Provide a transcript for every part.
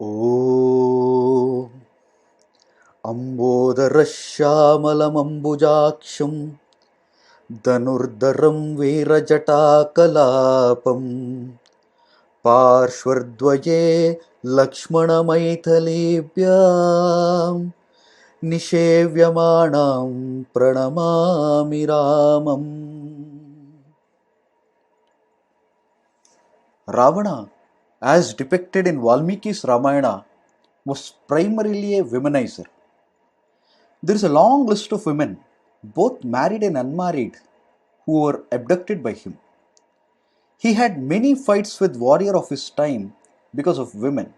ॐ अम्बोदरश्यामलमम्बुजाक्षं धनुर्धरं वीरजटाकलापं पार्श्वद्वये लक्ष्मणमैथिलीभ्यां निषेव्यमाणां प्रणमामि रामम्. Ravana, as depicted in Valmiki's Ramayana, was primarily a womanizer. There is a long list of women, both married and unmarried, who were abducted by him. He had many fights with warriors of his time because of women.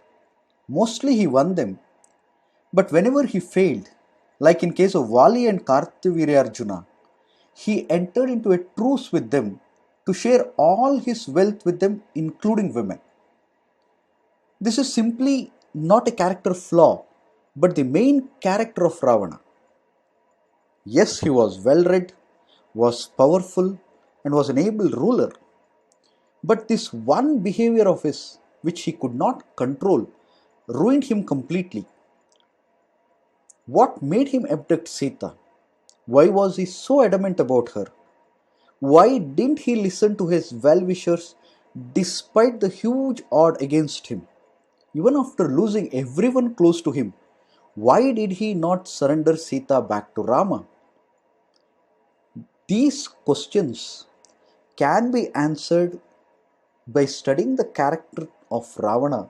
Mostly he won them, but whenever he failed, like in case of Vali and Kartavirya he entered into a truce with them to share all his wealth with them, including women. This is simply not a character flaw, but the main character of Ravana. Yes, he was well read, was powerful, and was an able ruler. But this one behavior of his, which he could not control, ruined him completely. What made him abduct Sita? Why was he so adamant about her? Why didn't he listen to his well wishers despite the huge odds against him? Even after losing everyone close to him, why did he not surrender Sita back to Rama? These questions can be answered by studying the character of Ravana.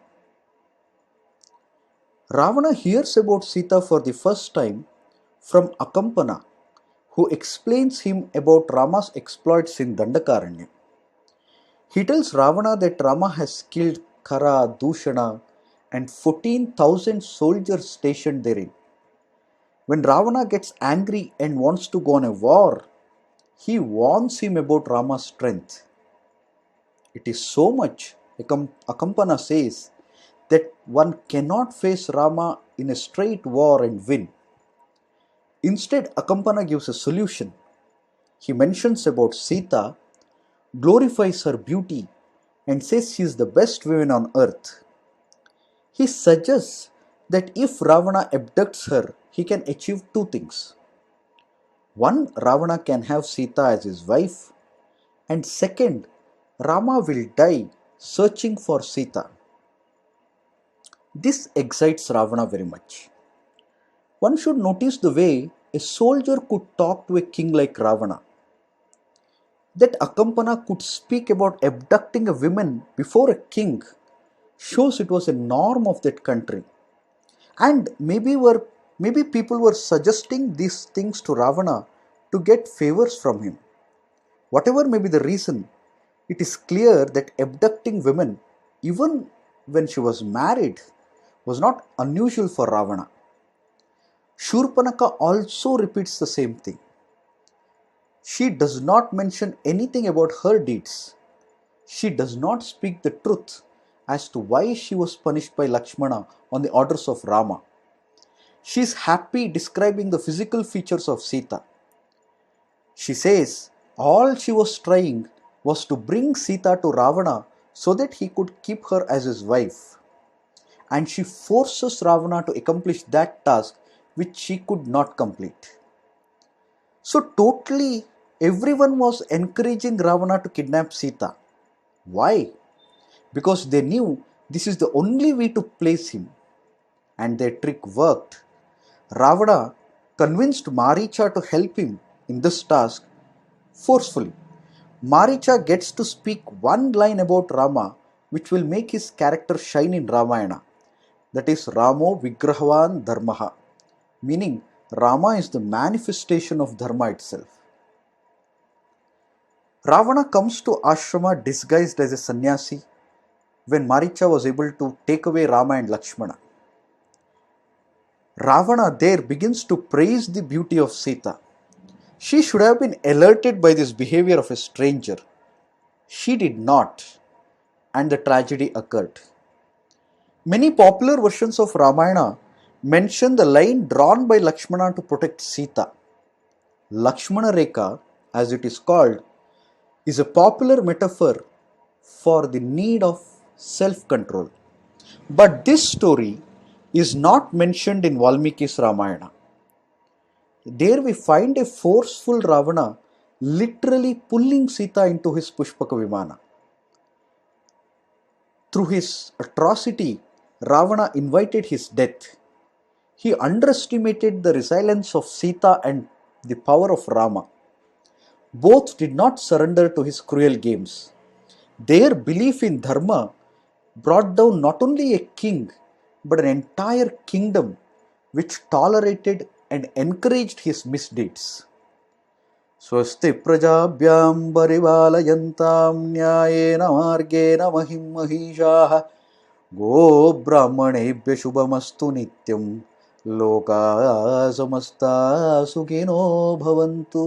Ravana hears about Sita for the first time from Akampana, who explains him about Rama's exploits in Dandakaranya. He tells Ravana that Rama has killed Khara, Dushana, and 14,000 soldiers stationed therein. When Ravana gets angry and wants to go on a war, he warns him about Rama's strength. It is so much, Akampana says, that one cannot face Rama in a straight war and win. Instead, Akampana gives a solution. He mentions about Sita, glorifies her beauty, and says she is the best woman on earth. He suggests that if Ravana abducts her, he can achieve two things. One, Ravana can have Sita as his wife, and second, Rama will die searching for Sita. This excites Ravana very much. One should notice the way a soldier could talk to a king like Ravana. That Akampana could speak about abducting a woman before a king shows it was a norm of that country. And maybe people were suggesting these things to Ravana to get favors from him. Whatever may be the reason, it is clear that abducting women, even when she was married, was not unusual for Ravana. Shurpanaka also repeats the same thing. She does not mention anything about her deeds. She does not speak the truth as to why she was punished by Lakshmana on the orders of Rama. She is happy describing the physical features of Sita. She says all she was trying was to bring Sita to Ravana so that he could keep her as his wife. And she forces Ravana to accomplish that task which she could not complete. So totally everyone was encouraging Ravana to kidnap Sita. Why? Because they knew this is the only way to place him. And their trick worked. Ravana convinced Maricha to help him in this task forcefully. Maricha gets to speak one line about Rama which will make his character shine in Ramayana. That is Ramo Vigrahavan Dharmaha, meaning Rama is the manifestation of Dharma itself. Ravana comes to ashrama disguised as a sannyasi when Maricha was able to take away Rama and Lakshmana. Ravana there begins to praise the beauty of Sita. She should have been alerted by this behavior of a stranger. She did not, and the tragedy occurred. Many popular versions of Ramayana mention the line drawn by Lakshmana to protect Sita. Lakshmana Rekha, as it is called, is a popular metaphor for the need of self-control. But this story is not mentioned in Valmiki's Ramayana. There we find a forceful Ravana literally pulling Sita into his Pushpaka Vimana. Through his atrocity, Ravana invited his death. He underestimated the resilience of Sita and the power of Rama. Both did not surrender to his cruel games. Their belief in Dharma brought down not only a king but an entire kingdom which tolerated and encouraged his misdeeds. स्वस्ति प्रजाभ्यां परिपालयन्तां न्यायेन मार्गेण महिं महिषाः गोब्राह्मणेभ्यः शुभमस्तु नित्यं लोकाः समस्ताः सुखिनो भवन्तु।